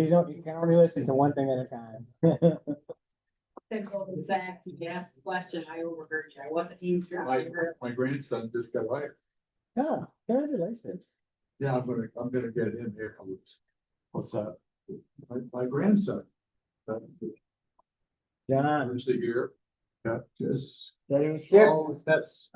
He can only listen to one thing at a time. Zach, you asked the question, I overheard you, I wasn't eavesdropping. My grandson just got hired. Yeah, congratulations. Yeah, I'm gonna get in here. What's that? My grandson. John, First a year. Yeah, just. steady ship. Oh, that's.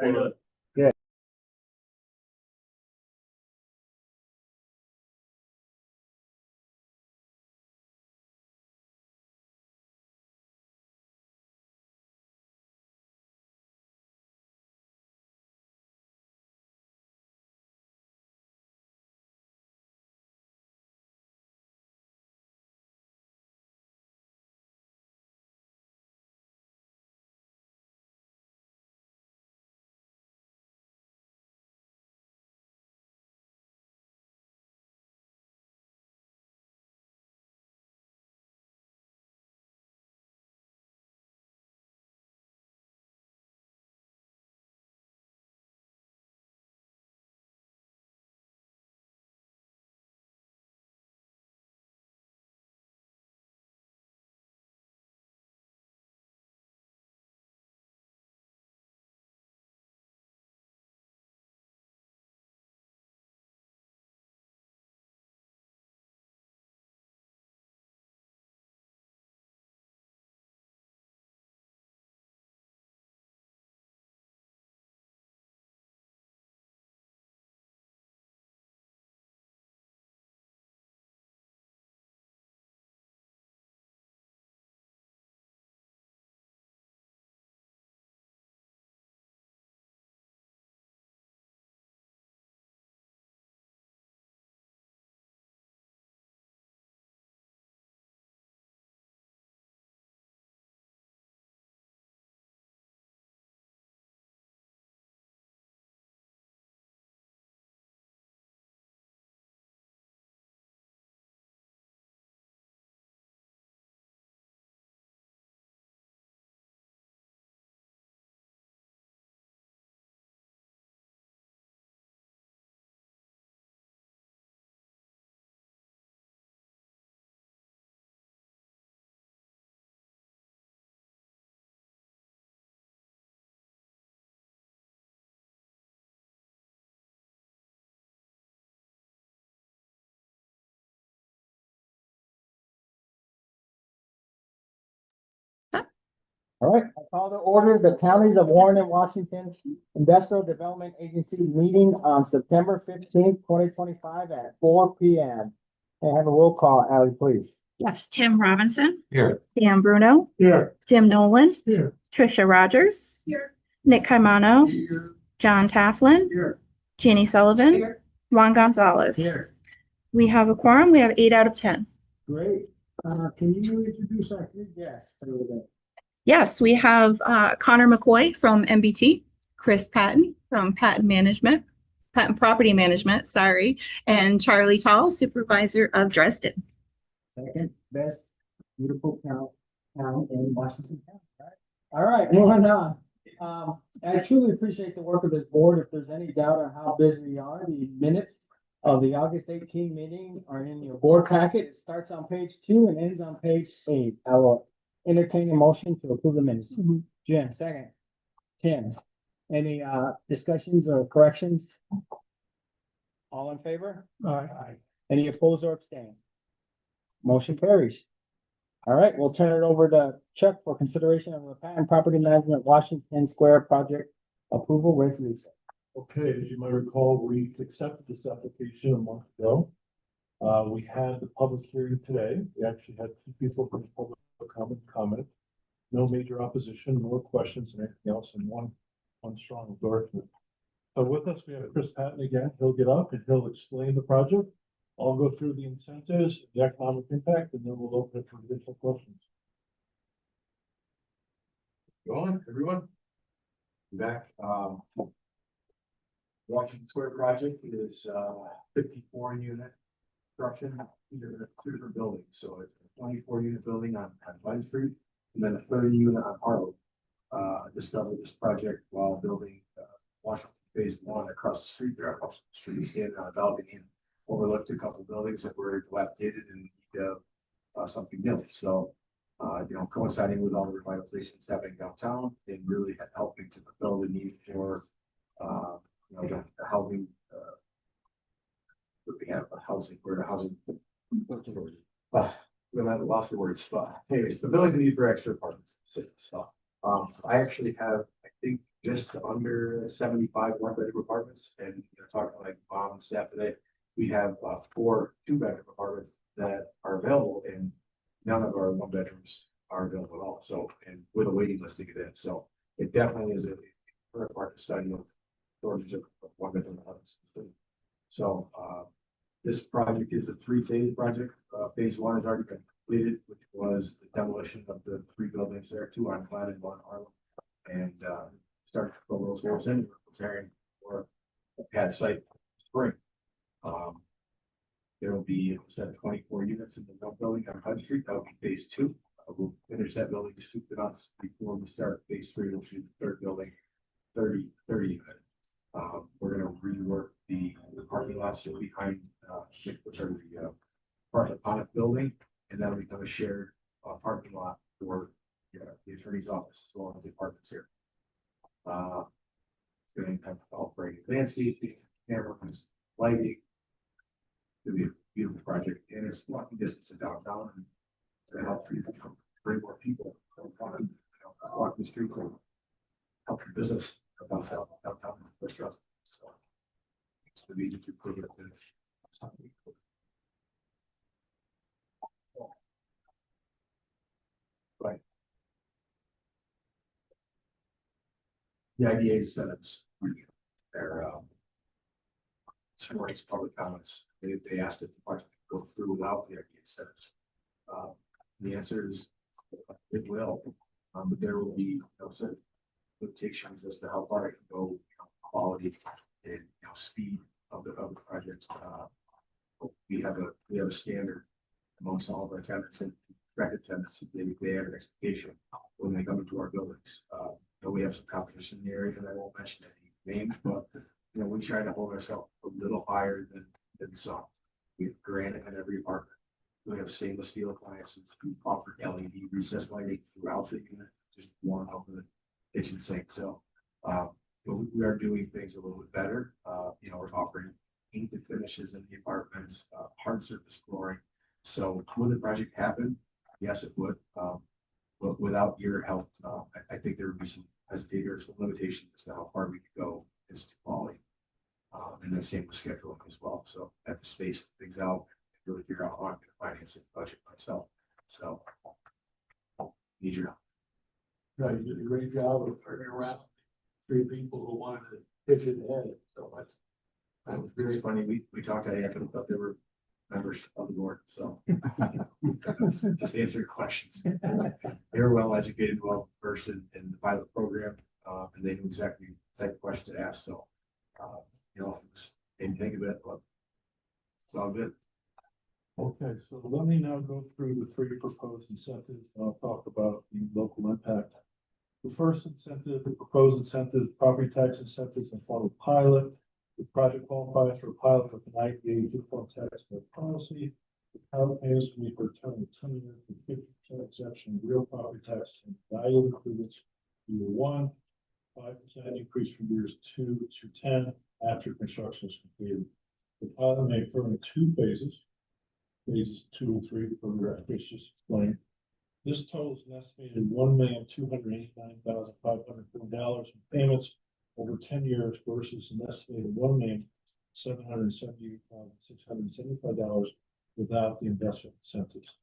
All right, I call to order the Counties of Warren and Washington Industrial Development Agency meeting on September 15th, 2025 at 4 p.m. Can I have a roll call, Ally, please? Yes, Tim Robinson, Here. Dan Bruno, Here. Jim Nolan, Here. Trisha Rogers, Nick Caimano, Here. John Tafflin, Here. Jeannie Sullivan, Juan Gonzalez. Here. We have a quorum. We have 8 out of 10. Great. Can you introduce our three guests over there? Yes, we have Connor McCoy from MBT, Chris Patton from Patton Property Management, sorry, and Charlie Tall, Supervisor of Dresden. Second best beautiful town in Washington County, right? All right, moving on. I truly appreciate the work of this board. If there's any doubt on how busy we are, the minutes of the August 18 meeting are in your board packet. It starts on page 2 and ends on page 8. I will entertain a motion to approve the minutes. Jim, second. Tim, any discussions or corrections? All in favor? Aye. Any opposed or abstain? Motion carries. All right, we'll turn it over to Chuck for consideration of the Patton Property Management Washington Square project approval resolution. Okay, as you might recall, we accepted this application a month ago. We had the public hearing today. We actually had 2 people from the public comment. No major opposition, no questions and anything else, and one strong endorsement. So with us, we have Chris Patton again. He'll get up and he'll explain the project. I'll go through the incentives, the economic impact, and then we'll open it for additional questions. Go on, everyone. Back, Washington Square project is 54 unit construction, two different buildings. So it's a 24 unit building on Vine Street, and then a 30 unit on Harlow. Discovered this project while building Washington Phase 1 across the street there. Across the street, standing on a balcony and overlooked a couple buildings that were dilapidated and need something new. So, coinciding with all the revitalizations happening downtown and really helping to fulfill the need for, the housing, we have a housing, we're a housing. We'll have lots of words, but anyways, fulfilling the need for extra apartments. in the city. So, I actually have, I think, just under 75 one-bedroom apartments, and talking like mom and staff today, we have 4 two-bedroom apartments that are available, and none of our one bedrooms are available at all. So, and with a waiting list to get in, so it definitely is a current market study of shortage of one bedroom houses. So, this project is a 3-phase project. Phase 1 has already been completed, which was the demolition of the 3 buildings there, 2 on Glen and 1 on Harlem. And start to fill those holes in, preparing for a pad site spring. There will be instead of 24 units in the middle building on Hudson Street. That will be phase 2. We'll finish that building, soup it up before we start phase 3, which is the 3rd building, 30 units. We're gonna rework the parking lots that are behind, which are the part of the building, and that'll become a shared parking lot for the attorney's office as well as the apartments here. It's going to have operating landscaping, cameras, lighting. It'll be a beautiful project, and it's walking distance to downtown, and to help bring more people walk the streets and help your business downtown restaurants. So it's to be to prove it. Right. The IDA incentives, they're this morning's public comments, they asked if the project could go through without the IDA incentives. The answer is it will, but there will be certain limitations as to how far it can go, quality and speed of the project. We have a standard amongst all of our tenants and record tenants. They have an expectation when they come into our buildings. We have some competition in the area, and I won't mention any names, but we try to hold ourselves a little higher than some. We have granite in every apartment. We have stainless steel appliances. We offer LED recessed lighting throughout the unit, just one over the kitchen sink. So, we are doing things a little bit better. We're offering painted finishes in the apartments, hard surface flooring. So, would the project happen? Yes, it would. But without your help, I think there would be some hesitators, some limitations as to how far we could go as to quality. And the same with scheduling as well. So, I have to space things out and really figure out how I'm going to finance the budget myself. So, need your help. No, you did a great job of turning around 3 people who wanted to pitch it ahead. So that was It's very funny, we talked to Hackett about they were members of the board, so. Just answer your questions. They were well educated, well versed in the pilot program, and they knew exactly the type of questions to ask, so. Didn't think of it, but it's all good. Okay, so let me now go through the 3 proposed incentives. I'll talk about the local impact. The first incentive, the proposed incentive, property tax incentives and form of pilot. The project qualifies for a pilot with an IDA uniform tax policy. The pilot pays to me for a term of 10 years with 50% exemption, real property tax and value improvements. Year 1, 5% increase from years 2 to 10 after construction is completed. The pilot may occur in 2 phases. Phases 2 and 3, from your Chris just explained. This totals an estimated $1,289,540 in payments over 10 years versus an estimated $1,778,675 without the investment incentives.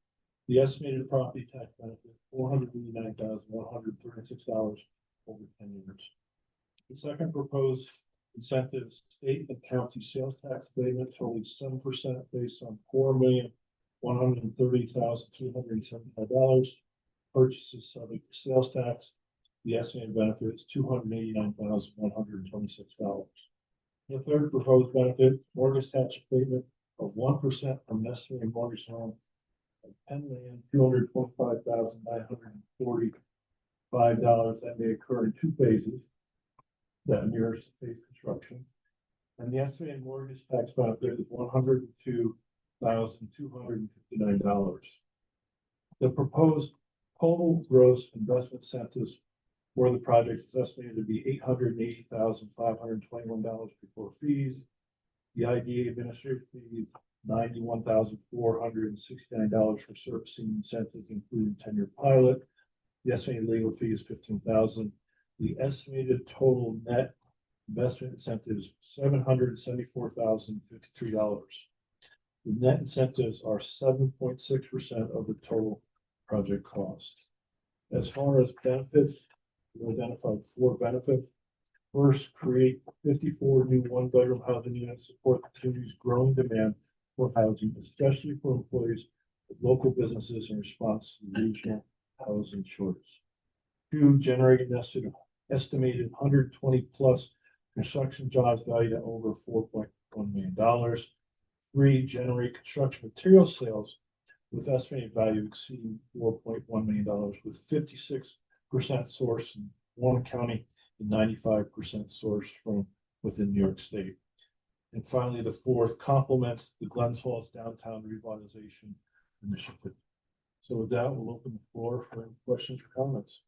The estimated property tax benefit $489,136 over 10 years. The second proposed incentive, state and county sales tax abatement totaling 7% based on $4,130,375. Purchases subject to sales tax. The estimated benefit is $289,126. The third proposed benefit, mortgage tax abatement of 1% from necessary mortgage loan of $10,225,945 that may occur in 2 phases. That mirrors phase construction. And the estimated mortgage tax benefit is $102,259. The proposed total gross investment incentives for the project is estimated to be $880,521 before fees. The IDA administrative fee, $91,469 for servicing incentives, including 10-year pilot. The estimated legal fee is $15,000. The estimated total net investment incentive is $774,053. The net incentives are 7.6% of the total project cost. As far as benefits, we identified 4 benefits. First, create 54 new one-bedroom housing units, support the community's growing demand for housing, especially for employees of local businesses in response to the regional housing shortage. 2, generate an estimated 120 plus construction jobs valued at over $4.1 million. 3, generate construction material sales with estimated value exceeding $4.1 million, with 56% sourced in Warren County and 95% sourced from within New York State. And finally, the 4th complements the Glens Falls downtown revitalization initiative. So with that, we'll open the floor for any questions or comments.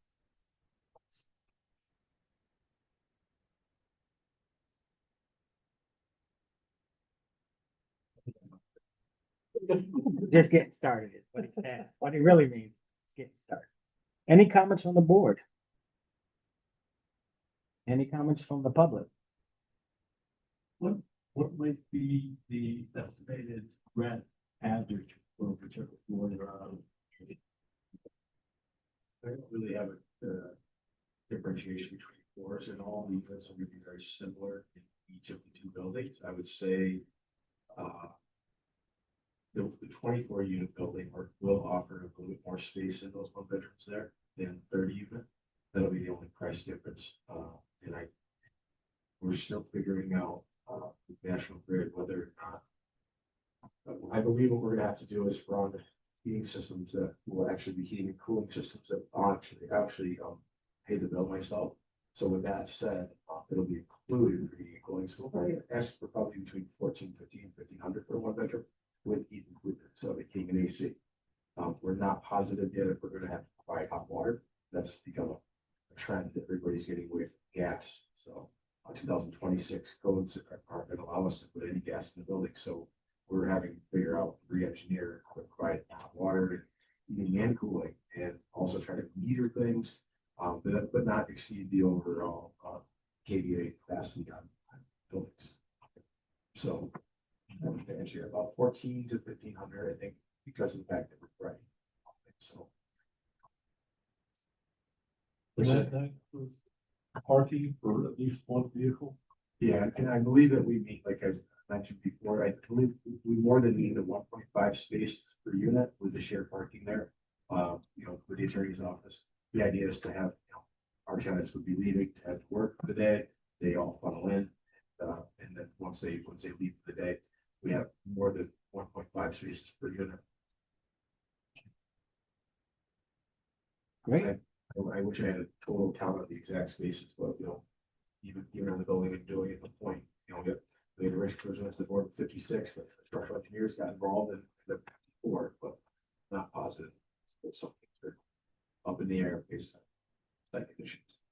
Just getting started is what he's saying. What he really means, getting started. Any comments from the board? Any comments from the public? What might be the estimated rent average for a particular floor? I don't really have a differentiation between floors, and all the units are going to be very similar in each of the 2 buildings. I would say the 24 unit building will offer a little bit more space in those 1 bedrooms there than 30 unit. That'll be the only price difference. And we're still figuring out with National Grid whether or not. I believe what we're gonna have to do is run heating systems that will actually be heating and cooling systems that actually pay the bill myself. So with that said, it'll be included in the heating and cooling. So we'll probably ask for probably between $1,450 and $1,500 for 1 bedroom with heat included, so the heating and AC. We're not positive yet if we're gonna have to provide hot water. That's become a trend that everybody's getting away from gas. So 2026 codes aren't gonna allow us to put any gas in the building. So we're having to figure out, re-engineer, how to provide hot water, heating and cooling, and also try to meter things, but not exceed the overall KVA capacity on buildings. So to answer you, about 14 to 1,500, I think, because of the fact that we're ready. So. That includes parking for at least 1 vehicle. Yeah, and I believe that we meet, like I mentioned before, I believe we more than need a 1.5 space per unit with the shared parking there. With the attorney's office, the idea is to have, our tenants would be leaving to head to work for the day. They all funnel in, and then once they leave for the day, we have more than 1.5 spaces per unit. Great. I wish I had a total count of the exact spaces, but even on the building and doing it at the point, we had a rich cruiser to the board of 56, but the structural engineers got involved in the 4, but not positive. Still something up in the air based on site conditions.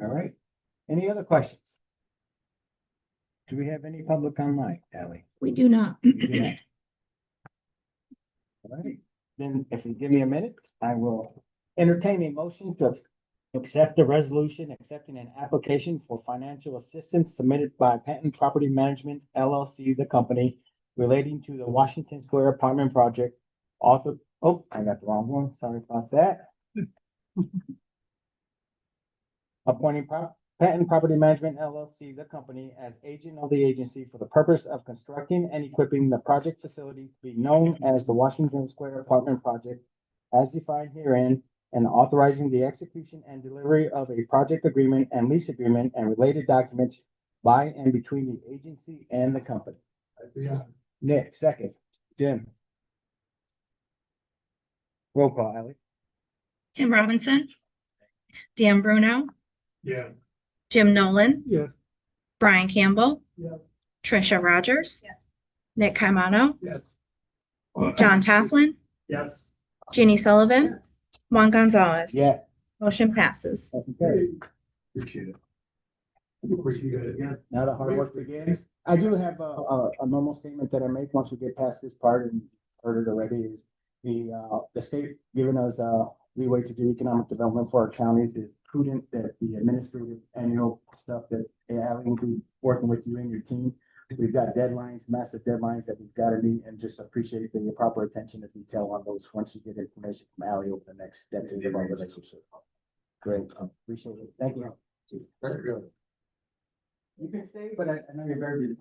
All right. Any other questions? Do we have any public online, Ally? We do not. We do not. All right, then if you give me a minute, I will entertain a motion to accept the resolution accepting an application for financial assistance submitted by Patton Property Management LLC, the company, relating to the Washington Square apartment project. I got the wrong one. Sorry about that. Appointing Patton Property Management LLC, the company, as agent of the agency for the purpose of constructing and equipping the project facility to be known as the Washington Square Apartment Project as defined herein, and authorizing the execution and delivery of a project agreement and lease agreement and related documents by and between the agency and the company. Nick, second. Jim. Roll call, Ally. Tim Robinson, Dan Bruno, Yeah. Jim Nolan, Yeah. Brian Campbell, Yeah. Trisha Rogers, Yes. Nick Caimano, Yes. John Taflin, Yes. Jeannie Sullivan, Juan Gonzalez. Yeah. Motion passes. Motion carries. Appreciate it. Appreciate you guys again. Now the hard work begins. I do have a normal statement that I make once we get past this part, and heard it already, is the state giving us leeway to do economic development for our counties. Is prudent that the administrative annual stuff that Ally will be working with you and your team. We've got deadlines, massive deadlines that we've got to meet, and just appreciate the proper attention to detail on those once you get information from Ally over the next decade of our relationship. Great, appreciate it. Thank you. Very good. You can stay, but I know you're very busy.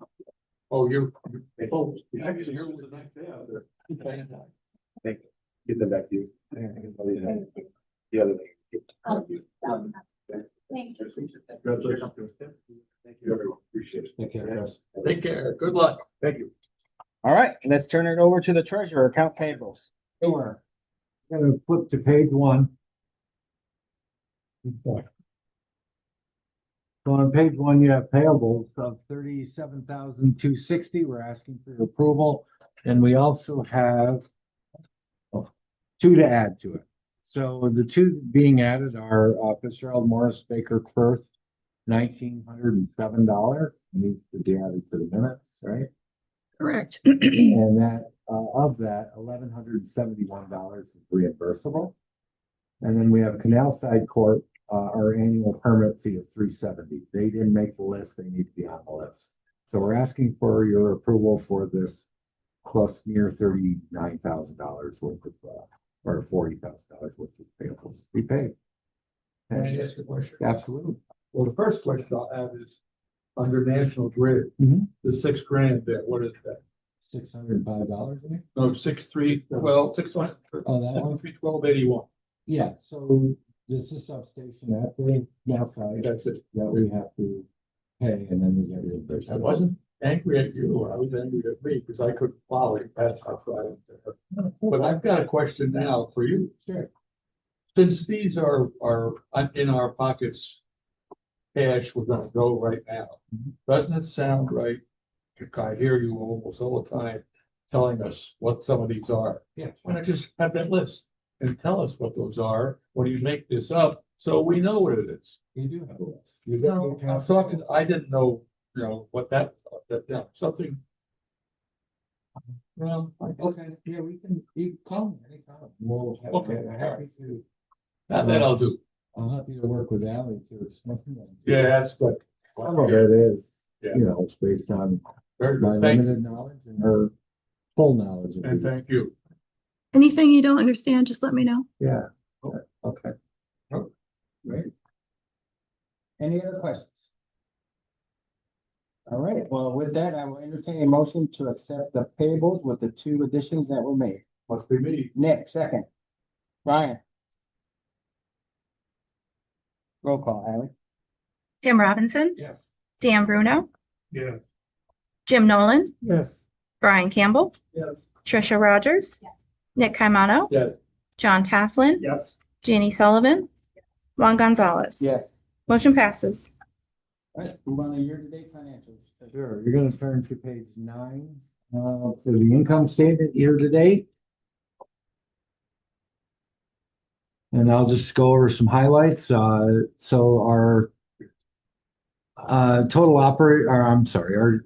Oh, actually, here was the next day out there. Thank you. Get them back to you. The other thing. Thank you. Congratulations. Thank you, everyone. Appreciate it. Take care, Chris. Take care. Good luck. Thank you. All right, let's turn it over to the treasurer, account payables. Sure. Gonna flip to page one. So on page one, you have payables of 37,260. We're asking for your approval. And we also have two to add to it. So the two being added are Fitzgerald Morris Baker Firth, $1,907. Needs to be added to the minutes, right? Correct. And that, of that, $1,171 is reimbursable. And then we have Canal Side Court, our annual permit fee of $370. They didn't make the list, they need to be on the list. So we're asking for your approval for this plus near $39,000 worth of, or $40,000 worth of payables to be paid. Can I ask a question? Absolutely. Well, the first question I'll have is under National Grid, Mhm. the $6,000 there, what is that? $605 in it? No, 6,312. Oh, that one? 312.81. Yeah, so this is substation at the Canal Side That's it. that we have to pay, and then we get reimbursed. I wasn't angry at you, I was angry at me because I couldn't follow it. That's how I. But I've got a question now for you. Sure. Since these are in our pockets, cash we're gonna go right now, doesn't it sound right? I hear you almost all the time telling us what some of these are. Yeah. Why not just have that list and tell us what those are when you make this up, so we know what it is? You do have a list. You No, I'm talking, I didn't know, what that, something. Well, Okay, yeah, you can call me anytime. We'll have, Okay, happy to, that I'll do. I'll happy to work with Ally to explain them. Yeah, that's good. Some of it is, Yeah. it's based on Very my good, thank you, limited knowledge and her full knowledge. and thank you. Anything you don't understand, just let me know. Yeah, okay. Great. Any other questions? All right, well, with that, I will entertain a motion to accept the payables with the two additions that were made. Must be me. Nick, second. Brian. Roll call, Ally. Tim Robinson, Yes. Dan Bruno, Yeah. Jim Nolan, Yes. Brian Campbell, Yes. Trisha Rogers, Nick Caimano, Yes. John Tafflin, Yes. Jeannie Sullivan, Juan Gonzalez. Yes. Motion passes. All right, move on to year-to-date financials. Sure, you're gonna turn to page 9, for the income statement year to date. And I'll just go over some highlights, so our our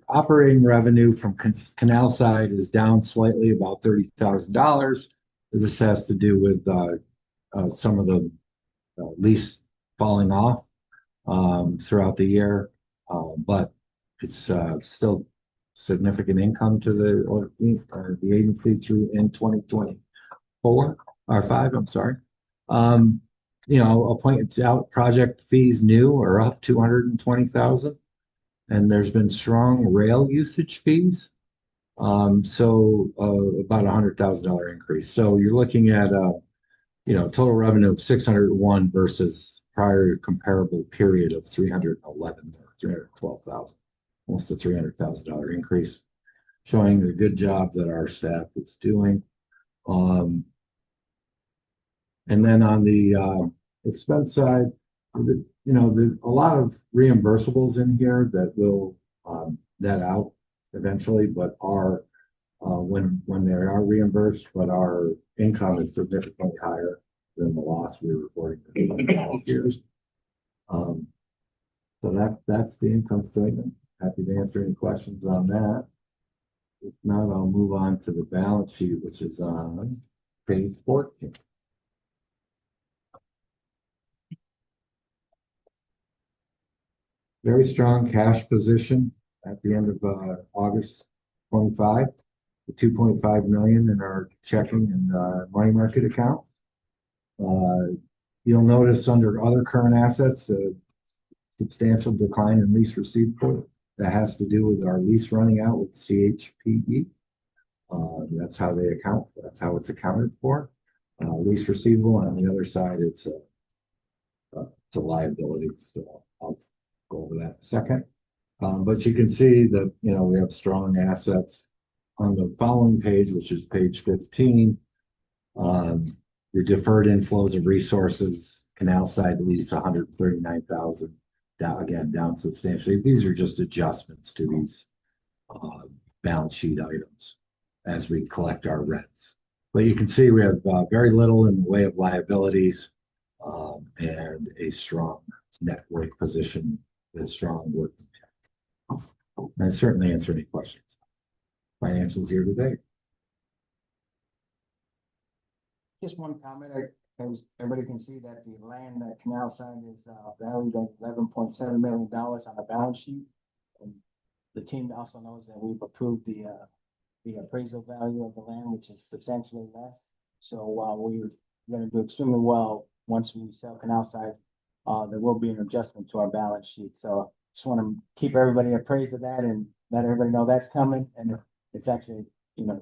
operating revenue from Canal Side is down slightly, about $30,000. This has to do with, some of the lease falling off throughout the year, but it's still significant income to the agency through in 2024 or 5. I'm sorry. I'll point out project fees new are up 220,000, and there's been strong rail usage fees. So about $100,000 increase. So you're looking at total revenue of 601 versus prior comparable period of 311 or 312,000, almost a $300,000 increase, showing the good job that our staff is doing. And then on the expense side, a lot of reimbursables in here that will net out eventually, but our when they are reimbursed, but our income is significantly higher than the loss we're reporting for the years. So that's the income statement. Happy to answer any questions on that. If not, I'll move on to the balance sheet, which is on page 14. Very strong cash position at the end of August 25, the 2.5 million in our checking and money market account. You'll notice under other current assets, a substantial decline in lease receivable. That has to do with our lease running out with CHPE. That's how they account. That's how it's accounted for. Lease receivable, and on the other side, it's a liability. So I'll go over that in a second. But you can see that, you know, we have strong assets. On the following page, which is page 15, the deferred inflows of resources, canal side lease, 139,000. Down again, down substantially. These are just adjustments to these balance sheet items as we collect our rents. But you can see we have very little in the way of liabilities and a strong net worth position with strong working capital. And certainly answer any questions. Financials here today. Just one comment, as everybody can see that the land at Canal Side is valued at $11.7 million on the balance sheet. And the team also knows that we've approved the appraisal value of the land, which is substantially less. So while we're going to do extremely well once we sell Canal Side, there will be an adjustment to our balance sheet. So just want to keep everybody appraised of that and let everybody know that's coming. And it's actually, you know,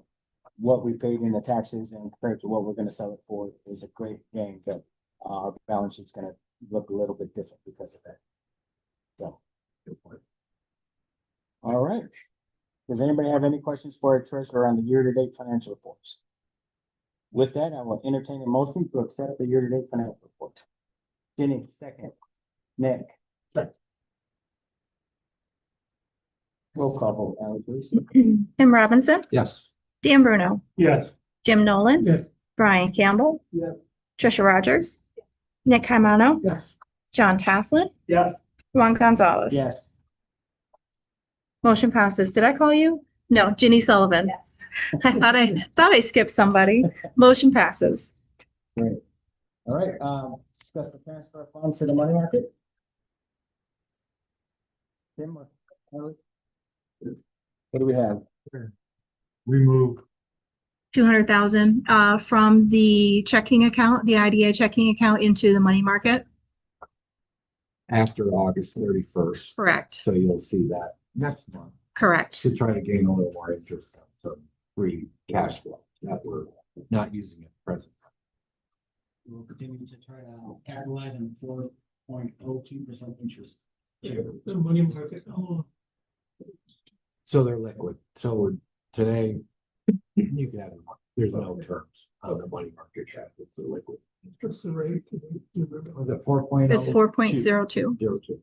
what we paid in the taxes and compared to what we're going to sell it for is a great gain, but our balance sheet's going to look a little bit different because of that. So, good point. All right. Does anybody have any questions for our treasurer on the year-to-date financial reports? With that, I will entertain a motion to accept the year-to-date financial report. Jenny, second. Nick. Second. Roll call vote, Alan, please. Tim Robinson, Yes. Dan Bruno, Yes. Jim Nolan, Yes. Brian Campbell, Yes. Trisha Rogers, Nick Caimano, Yes. John Tafflin, Yes. Juan Gonzalez. Yes. Motion passes. Did I call you? No, Ginny Sullivan. Yes. I thought I skipped somebody. Motion passes. Great. All right, discuss the transfer of funds to the money market. Tim, or Ellie? What do we have? We move. 200,000 from the checking account, the IDA checking account into the money market. After August 31st. Correct. So you'll see that next month Correct. to try to gain a little more interest on some free cash flow that we're not using at present. We'll continue to try to capitalize on 4.02% interest. The money market. So they're liquid. So today, you can have, there's no terms on the money market yet. It's a liquid. What's the rate? Was it 4.0? It's 4.02. 02.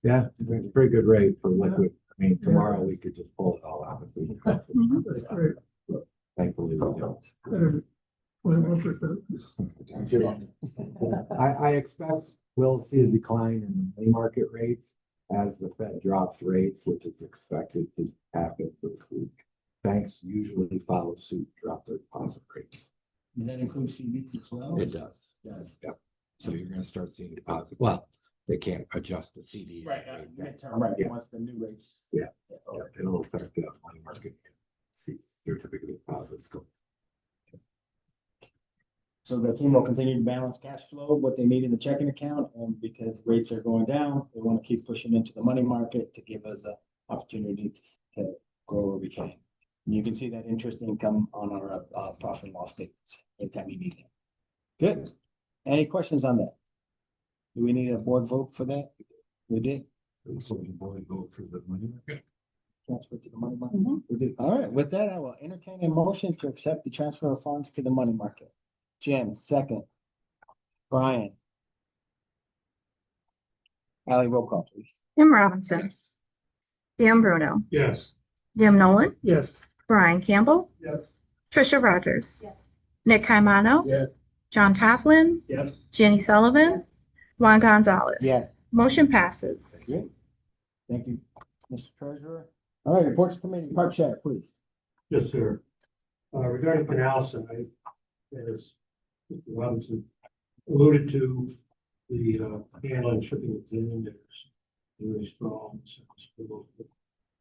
Yeah, it's a pretty good rate for liquid. I mean, tomorrow we could just pull it all out. If we want to. Mhm. That's great. Thankfully, we don't. 21%. I expect we'll see a decline in the money market rates as the Fed drops rates, which is expected to happen this week. Banks usually follow suit, drop their deposit rates. Does that include CDs as well? It does. Does. Yep. So you're gonna start seeing deposit. Well, they can't adjust the CD. Right, rate. midterm, right, Yeah. once the new rates. Yeah. It'll affect the money market. See, certificate of deposits go. So the team will continue to balance cash flow, what they need in the checking account, and because rates are going down, they want to keep pushing into the money market to give us an opportunity to grow where we can. And you can see that interest income on our profit and loss statements anytime you need it. Good. Any questions on that? Do we need a board vote for that? We did. So the board vote for the money market. Transfer to the money market. We did. All right, with that, I will entertain a motion to accept the transfer of funds to the money market. Jim, second. Brian. Ally, roll call, please. Tim Robinson, Dan Bruno, Yes. Jim Nolan, Yes. Brian Campbell, Yes. Trisha Rogers, Nick Caimano, Yes. John Tofflin, Yes. Jenny Sullivan, Juan Gonzalez. Yes. Motion passes. Great. Thank you, Mr. Treasurer. All right, reports committee, Park Chair, please. Yes, sir. Regarding canal side, as Mr. Robinson alluded to, the handling shipping of Zoom, there's really strong.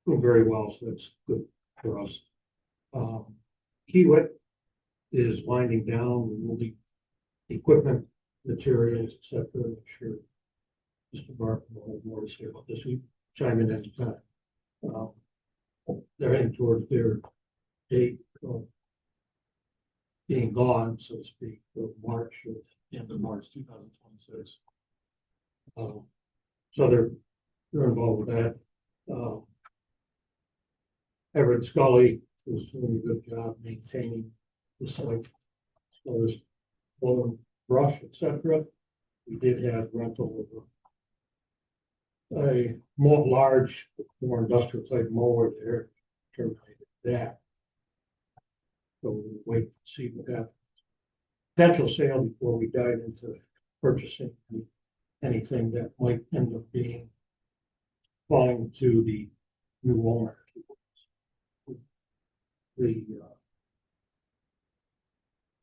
Doing very well, so that's good for us. Kiewit is winding down, removing equipment, materials, et cetera. I'm sure Mr. Barton will have more to say about this. We chime in anytime. They're heading towards their date of being gone, so to speak, of March, or end of March 2026. So they're involved with that. Everett Scully is doing a good job maintaining the site. So there's blowing brush, etc. We did have rental of a more large, more industrial type mower there, terminated that. So we'll wait to see what happens. Potential sale before we dive into purchasing anything that might end up being falling to the new owner.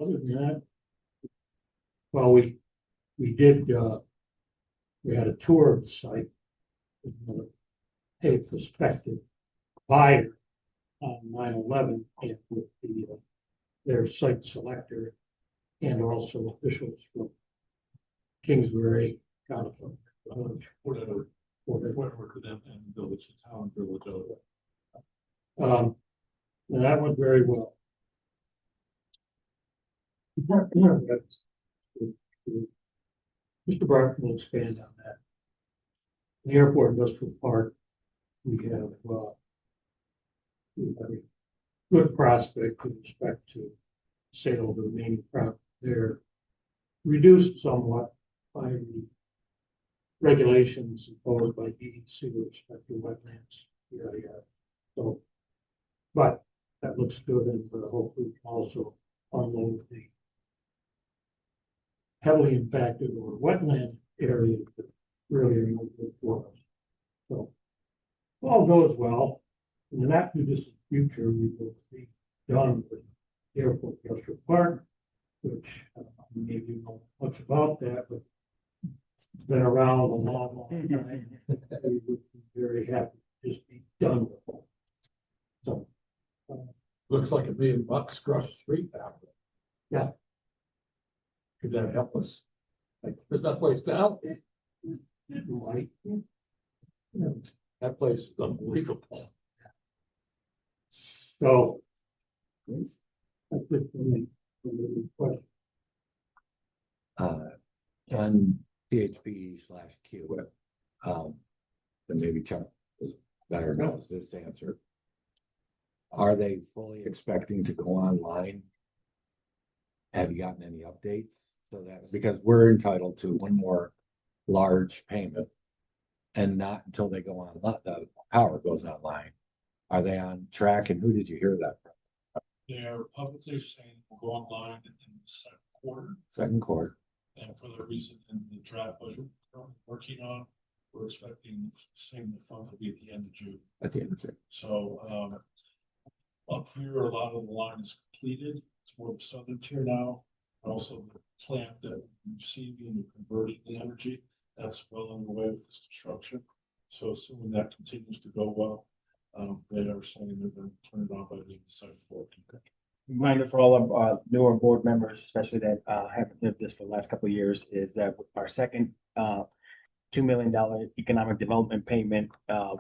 Other than that, well, we did, we had a tour of the site with a prospective buyer on 9/11 and with their site selector and also officials from Kingsbury, California. Whatever to them and village, town, village. And that went very well. Mr. Barton will expand on that. The airport industrial park, we have a good prospect with respect to sale of the remaining property there. Reduced somewhat by the regulations imposed by DEC with respect to wetlands. Yeah. So, but that looks good, and hopefully also unload the heavily impacted or wetland areas that really are no good for us. So all goes well. In the not too distant future, we will be done with the airport industrial park, which maybe you know much about that, but it's been around a long time. We would be very happy to just be done with it. So Looks like $1,000,000 across the street now. Yeah. Could that help us? Like, does that place down? it might, That place is unbelievable. so that's it for me. Question. On PHP/Q. And maybe Chuck is better knows this answer. Are they fully expecting to go online? Have you gotten any updates? So that, because we're entitled to one more large payment and not until they go on, the power goes online. Are they on track, and who did you hear that from? They're publicly saying we'll go online in the second quarter, Second quarter. and for the reason in the draft budget we're working on, we're expecting saying the fund will be at the end of June. At the end of it. So, up here, a lot of the line is completed. It's more of a southern tier now. Also, the plant that we're receiving and converting the energy, that's well underway with this construction. So assuming that continues to go well, they are saying they're going to turn it on by the end of the second quarter. Reminder for all of our newer board members, especially that haven't lived this for the last couple of years, is that our second $2 million economic development payment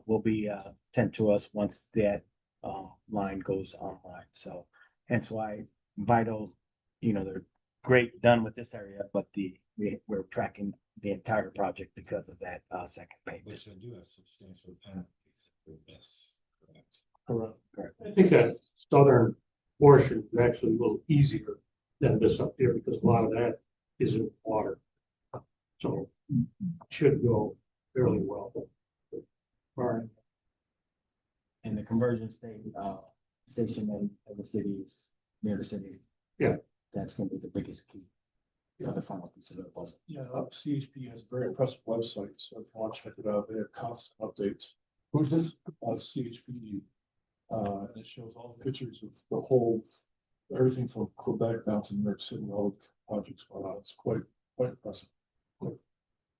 will be sent to us once that line goes online. So hence why Vital, they're great done with this area, but we're tracking the entire project because of that second payment. Which I do have substantial penalties for this, Correct. Correct. I think that southern portion is actually a little easier than this up here because a lot of that is in water. So it should go fairly well. And the conversion stayed station in the city is near the city. Yeah. That's gonna be the biggest key for the final piece of the puzzle. Yeah, CHP has a very impressive website, so if you want to check it out, they have constant updates. Who's this? CHP. And it shows all the pictures of the whole, everything from Quebec down to New York City, all the projects going on. It's quite impressive.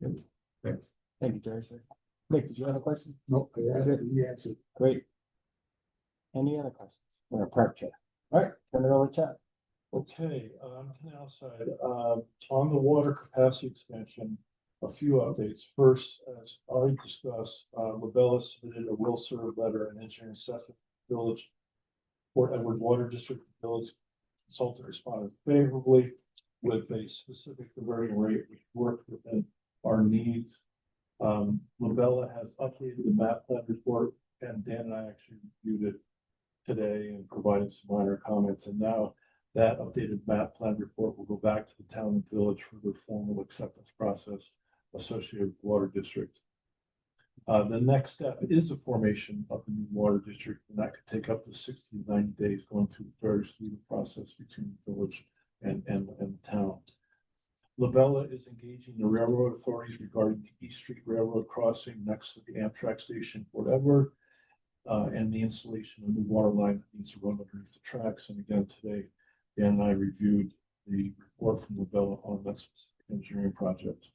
Thank you, Jerry, sir. Nick, did you have a question? Nope, he answered. Great. Any other questions? Or part chat? All right, turn it over to chat. Okay, on canal side, on the water capacity expansion, a few updates. First, as already discussed, Labella submitted a will serve letter and engineering assessment village. Port Edward Water District Village consultant responded favorably with a specific diverting rate which worked within our needs. Labella has updated the map plan report, and Dan and I actually reviewed it today and provided some minor comments, and now that updated map plan report will go back to the town and village for their formal acceptance process associated with water district. The next step is the formation of the new water district, and that could take up to 60 to 90 days going through the various legal process between the village and the town. Labella is engaging the railroad authorities regarding the East Street Railroad crossing next to the Amtrak station, Port Edward, and the installation of the water line that needs to run underneath the tracks. And again, today, Dan and I reviewed the report from Labella on that specific engineering project.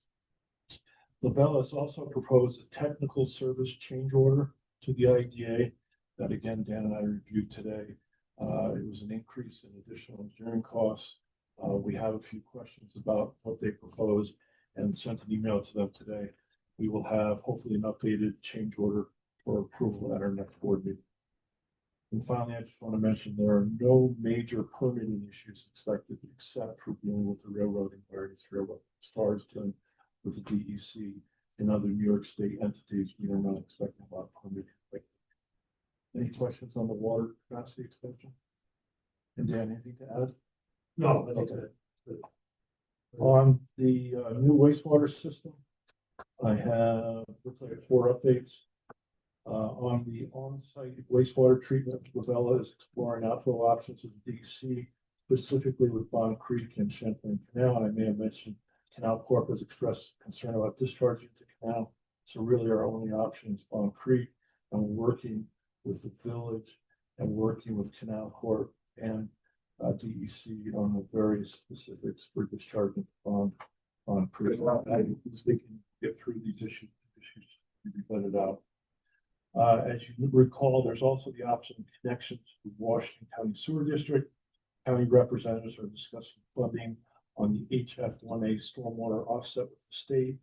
Labella has also proposed a technical service change order to the IDA that again, Dan and I reviewed today. It was an increase in additional engineering costs. We have a few questions about what they proposed and sent an email to them today. We will have hopefully an updated change order for approval at our next board meeting. And finally, I just want to mention there are no major permitting issues expected except for dealing with the railroading various railroad as far as dealing with the DEC and other New York State entities. We are not expecting a lot of permitting. Any questions on the water capacity expansion? And Dan, anything to add? No, I think Okay. that. On the new wastewater system, I have, looks like 4 updates. On the on-site wastewater treatment, Labella is exploring outflow options with DC, specifically with Bond Creek and Champlain Canal. And I may have mentioned Canal Corp has expressed concern about discharging to canal. So really our only option is Bond Creek, and we're working with the village and working with Canal Corp and DEC on the various specifics for discharging Bond Creek. I think we can get through these issues to be vetted out. As you recall, there's also the option of connections to Washington County Sewer District. County representatives are discussing funding on the HF1A stormwater offset with the state.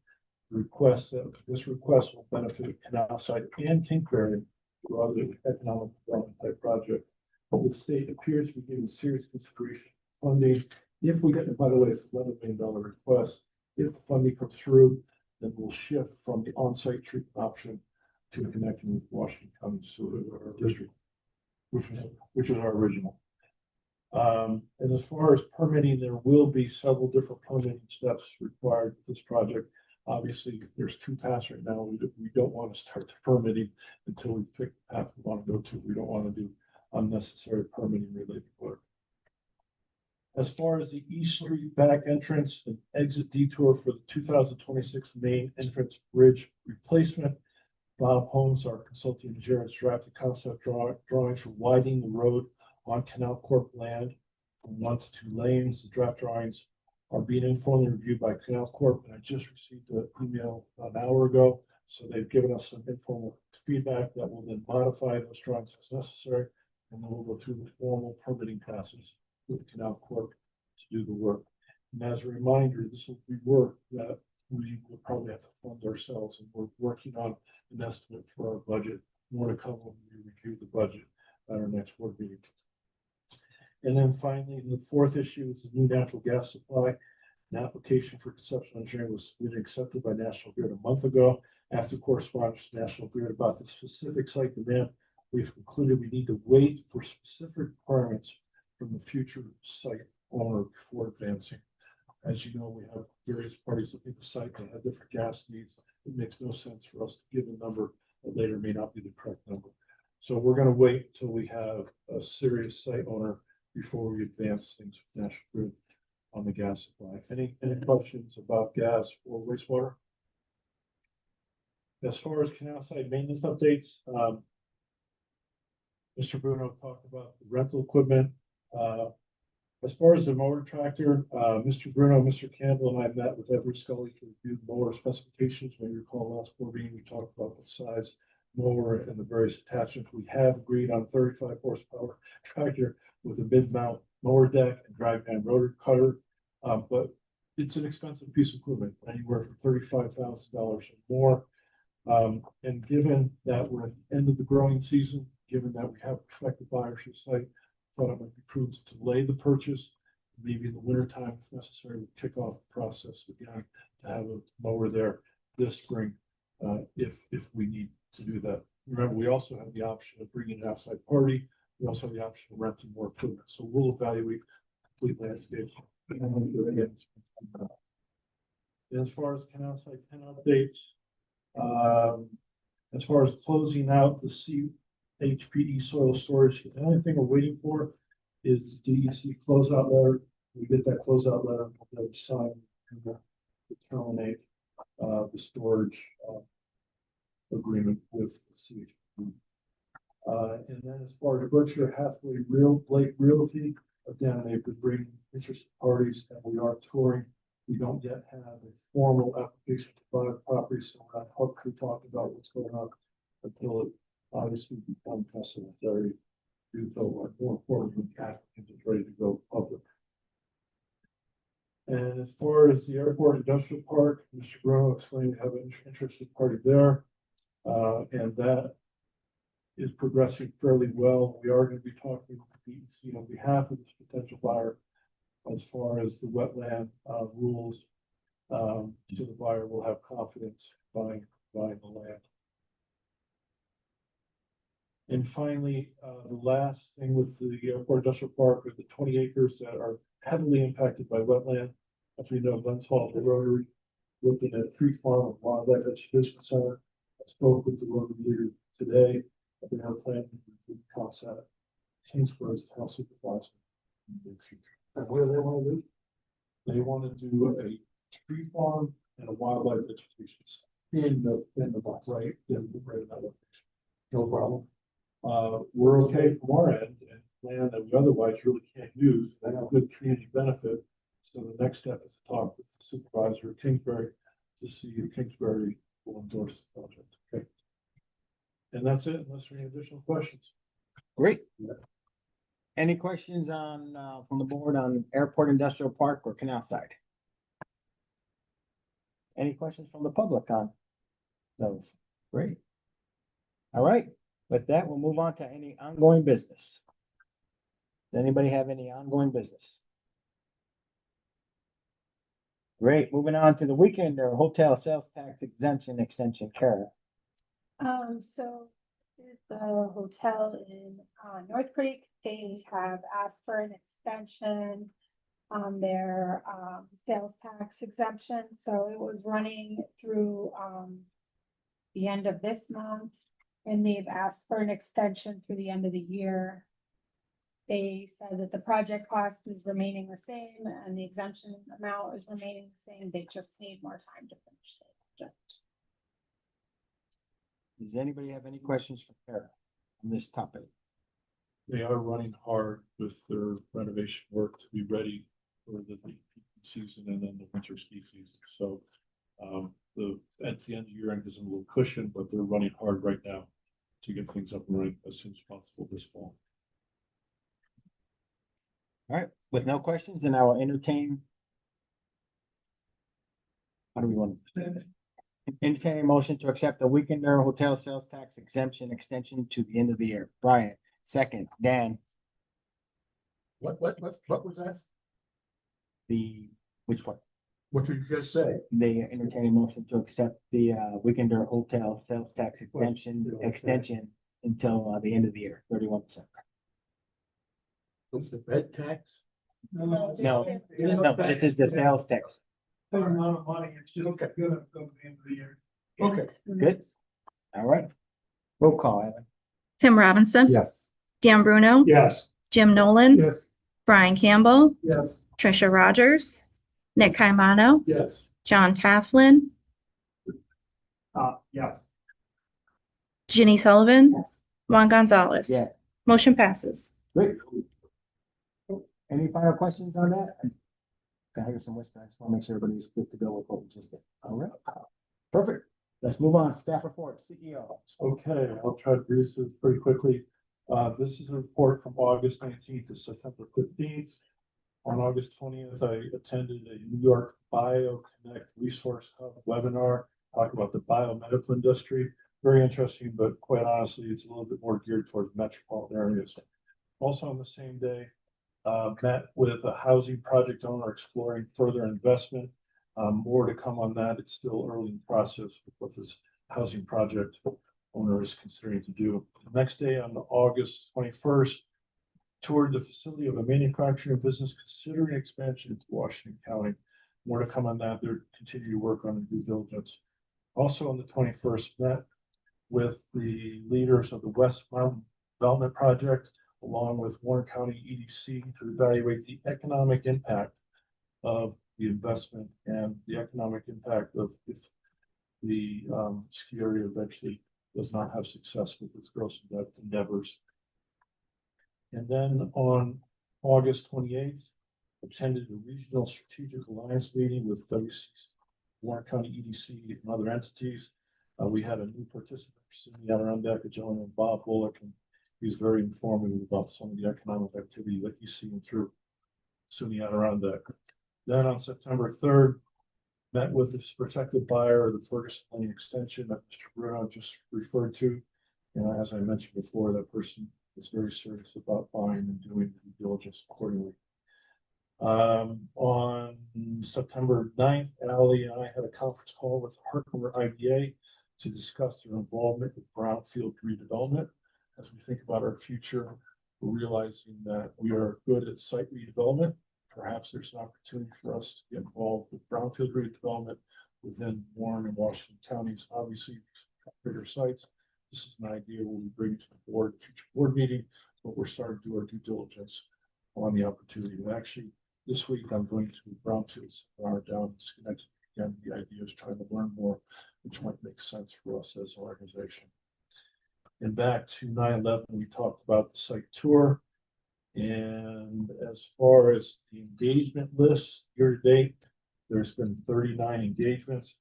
This request will benefit Canal Side and Kingsbury for other economic development type projects. But the state appears to be giving serious consideration funding. If we get, by the way, it's $11 million request. If the funding comes through, then we'll shift from the on-site treatment option to connecting with Washington County Sewer District, which was our original. And as far as permitting, there will be several different permitting steps required with this project. Obviously, there's 2 paths right now. We don't want to start the permitting until we pick the path we want to go to. We don't want to do unnecessary permitting related work. As far as the East Street back entrance and exit detour for the 2026 main entrance bridge replacement, Bob Holmes, our consulting engineer, has drafted concept drawings for widening the road on Canal Corp land from 1 to 2 lanes. The draft drawings are being informally reviewed by Canal Corp, and I just received an email an hour ago. So they've given us some informal feedback that will then modify those drawings as necessary, and then we'll go through the formal permitting process with Canal Corp to do the work. And as a reminder, this will be work that we will probably have to fund ourselves, and we're working on an estimate for our budget. More to come when we review the budget at our next board meeting. And then finally, the 4th issue is the new natural gas supply. An application for conceptual engineering was submitted and accepted by National Grid a month ago. After correspondence with National Grid about the specific site demand, we've concluded we need to wait for specific requirements from the future site owner before advancing. As you know, we have various parties looking at the site that have different gas needs. It makes no sense for us to give a number that later may not be the correct number. So we're gonna wait until we have a serious site owner before we advance things with National Grid on the gas supply. Any questions about gas or wastewater? As far as canal site maintenance updates, Mr. Bruno talked about the rental equipment. As far as the mower tractor, Mr. Bruno, Mr. Campbell, and I met with Everett Scully to review the mower specifications. Maybe you recall last board meeting, we talked about the size mower and the various attachments. We have agreed on 35 horsepower tractor with a mid-mount mower deck and drive pan rotor cutter. But it's an expensive piece of equipment, anywhere from $35,000 or more. And given that we're at the end of the growing season, given that we have prospective buyers for the site, thought it might be prudent to delay the purchase. Maybe in the winter time, if necessary, we'll kick off the process again to have a mower there this spring, if we need to do that. Remember, we also have the option of bringing an outside party. We also have the option of renting more equipment. So we'll evaluate complete landscape. And as far as canal site 10 updates, as far as closing out the CHPE soil storage, the only thing we're waiting for is the DEC closeout letter. We get that closeout letter, that we sign to terminate the storage agreement with the CHPE. And then as far as Berkshire Hathaway Blake Realty, again, they could bring interested parties, and we are touring. We don't yet have a formal application to buy the property, so we're not publicly talking about what's going on until it obviously becomes necessary to go, more importantly, the applicant is ready to go public. And as far as the airport industrial park, Mr. Bruno explained we have an interested party there, and that is progressing fairly well. We are going to be talking with the DEC on behalf of this potential buyer as far as the wetland rules. So the buyer will have confidence buying the land. And finally, the last thing with the airport industrial park are the 20 acres that are heavily impacted by wetland. As we know, Glens Hall, the Rotary, looking at tree farm and wildlife education center. I spoke with the Rotary leader today. They have planned to toss at Kingsborough's health supervisor. And what do they want to do? They want to do a tree farm and a wildlife education center. In the box, right? In that location. No problem. We're okay from our end, and land that we otherwise really can't use, that have good community benefit. So the next step is to talk with the supervisor of Kingsbury to see if Kingsbury will endorse the project. Okay. And that's it, unless there are any additional questions. Great. Any questions on, from the board on airport industrial park or canal side? Any questions from the public on those? Great. All right, with that, we'll move on to any ongoing business. Does anybody have any ongoing business? Great, moving on to the weekend or hotel sales tax exemption extension, Kara. So this is the hotel in North Creek. They have asked for an extension on their sales tax exemption. So it was running through the end of this month, and they've asked for an extension through the end of the year. They said that the project cost is remaining the same and the exemption amount is remaining the same. They just need more time to finish the project. Does anybody have any questions for Kara on this topic? They are running hard with their renovation work to be ready for the peak season and then the winter ski season. So at the end of the year, and gives them a little cushion, but they're running hard right now to get things up and running as soon as possible this fall. All right, with no questions, then I will entertain. How do we want to? Entertain a motion to accept the weekender hotel sales tax exemption extension to the end of the year. Brian, second, Dan, What was that? which one? What did you just say? They entertain a motion to accept the weekender hotel sales tax exemption extension until the end of the year, 31 December. It's the bed tax? No, this is the sales tax. Same amount of money, it's just gonna go to the end of the year. Okay. Good. All right. Roll call, Alan. Tim Robinson. Yes. Dan Bruno. Yes. Jim Nolan. Yes. Brian Campbell. Yes. Trisha Rogers. Nick Caimano. Yes. John Tafflin. Yes. Ginny Sullivan. Juan Gonzalez. Yes. Motion passes. Great. Any final questions on that? Can I hear some whisper? I just want to make sure everybody's good to go with what we just did. All right. Perfect. Let's move on. Staff report, CEO. Okay, I'll try to breeze this pretty quickly. This is a report from August 19th to September 15th. On August 20th, I attended a New York BioConnect Resource Hub webinar, talking about the biomedical industry. Very interesting, but quite honestly, it's a little bit more geared towards metropolitan areas. Also on the same day, met with a housing project owner exploring further investment. More to come on that. It's still early in the process with what this housing project owner is considering to do. The next day, on August 21st, toured the facility of a manufacturing business considering expansion into Washington County. More to come on that. They're continuing to work on due diligence. Also on the 21st, met with the leaders of the West Mountain Development Project, along with Warren County EDC, to evaluate the economic impact of the investment and the economic impact of if the ski area eventually does not have success with its gross endeavors. And then on August 28th, attended a regional strategic alliance meeting with WC, Warren County EDC, and other entities. We had a new participant, SUNY Adirondack, a gentleman, Bob Bullock, and he's very informative about some of the economic activity that he's seeing through SUNY Adirondack. Then on September 3rd, met with this protected buyer of the Ferguson Lane extension that Mr. Bruno just referred to. And as I mentioned before, that person is very serious about buying and doing due diligence accordingly. On September 9th, Ally and I had a conference call with Hartmore IBA to discuss their involvement with brownfield redevelopment. As we think about our future, we're realizing that we are good at site redevelopment. Perhaps there's an opportunity for us to get involved with brownfield redevelopment within Warren and Washington counties. Obviously, bigger sites. This is an idea we'll be bringing to the board, future board meeting, but we're starting to do our due diligence on the opportunity. And actually, this week I'm going to brownfields down in Schenectady. Again, the idea is trying to learn more, which might make sense for us as an organization. And back to 9/11, we talked about the site tour. And as far as the engagement list year to date, there's been 39 engagements,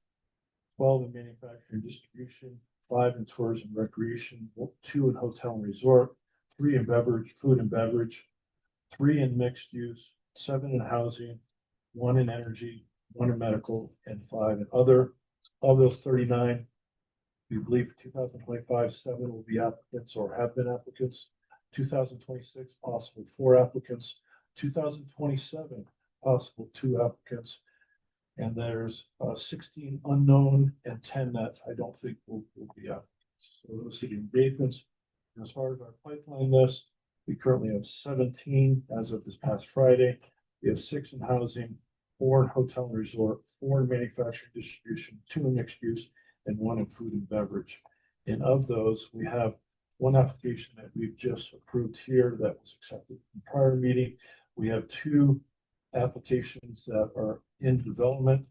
12 in manufacturing distribution, 5 in tourism and recreation, 2 in hotel and resort, 3 in beverage, food and beverage, 3 in mixed use, 7 in housing, 1 in energy, 1 in medical, and 5 in other. Of those 39, we believe 2025, 7 will be applicants or have been applicants. 2026, possible 4 applicants. 2027, possible 2 applicants. And there's 16 unknown and 10 that I don't think will be applicants. So those are the engagements. And as far as our pipeline list, we currently have 17 as of this past Friday. We have 6 in housing, 4 in hotel and resort, 4 in manufacturing distribution, 2 in mixed use, and 1 in food and beverage. And of those, we have 1 application that we've just approved here that was accepted in the prior meeting. We have 2 applications that are in development.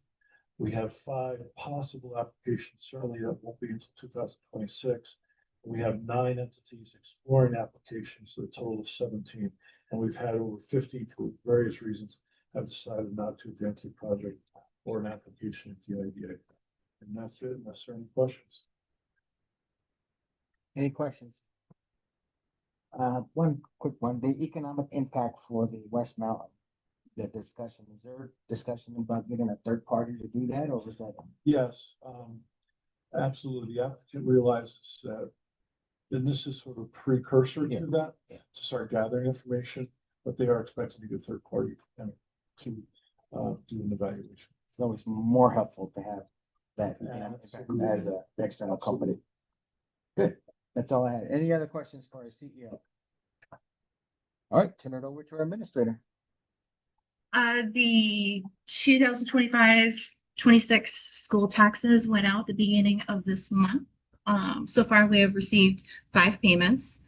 We have 5 possible applications, certainly that won't be until 2026. We have 9 entities exploring applications, so a total of 17. And we've had over 50 for various reasons have decided not to advance the project or an application at the IDA. And that's it, unless there are any questions. Any questions? One quick one, the economic impact for the West Mountain, the discussion, is there discussion about getting a third party to do that, or was that? Yes, absolutely. The applicant realizes that, and this is sort of precursor to that, to start gathering information, but they are expecting to get third party to do an evaluation. It's always more helpful to have that economic impact as an external company. Good, that's all I had. Any other questions for our CEO? All right, turn it over to our administrator. The 2025-26 school taxes went out the beginning of this month. So far, we have received 5 payments.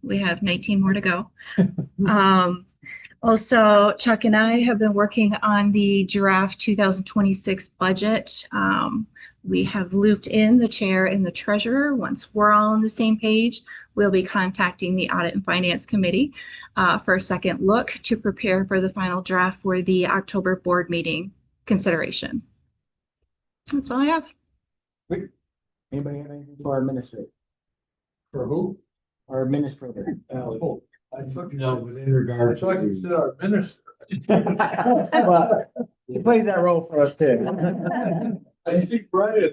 We have 19 more to go. Also, Chuck and I have been working on the draft 2026 budget. We have looped in the chair and the treasurer. Once we're all on the same page, we'll be contacting the Audit and Finance Committee for a second look to prepare for the final draft for the October board meeting consideration. That's all I have. Anybody have anything for our administrator? For who? Our administrator. Oh, I thought you No, said, but in regard I thought you to, said our minister. Well, she plays that role for us too. I see Brian.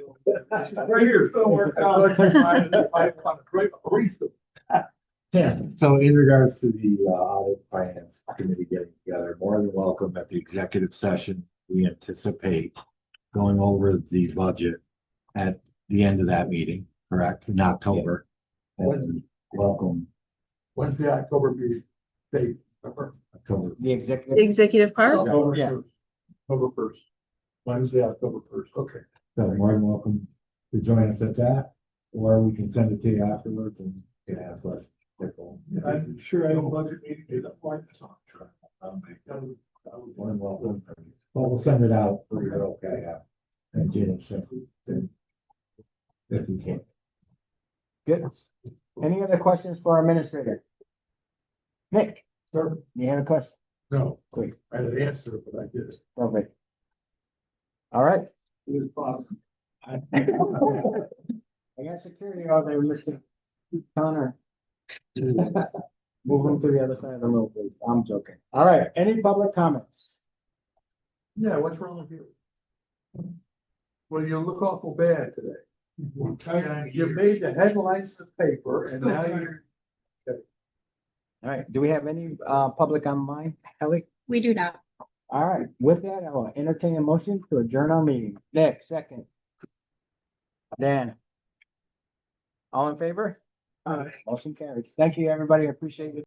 She's right here somewhere. so in regards to the audit finance committee getting together, more than welcome at the executive session. We anticipate going over the budget at the end of that meeting, correct, in October. And welcome, When's the October meeting? Date? October. The executive. Executive part? October Yeah. 1st. October 1st. Wednesday, October 1st. Okay. So more than welcome to join us at that, or we can send it to you afterwards and you can ask us. I'm sure I have a budget meeting. More More than welcome. Well, we'll send it out for your okay, yeah. And Jane, so, if we can. Good. Any other questions for our administrator? Nick, Sir, you have a question? no, Great, I had an answer, but I did it. perfect. All right. It was possible. I got security out there, Mr. Connor. Move him to the other side of the road, please. I'm joking. All right, any public comments? Yeah, what's wrong with you? Well, you look awful bad today. You made the headlines of the paper and now you're. All right, do we have any public online? Ellie? We do not. All right, with that, I will entertain a motion to adjourn our meeting. Nick, second. Dan. All in favor? Motion carries. Thank you, everybody. I appreciate it.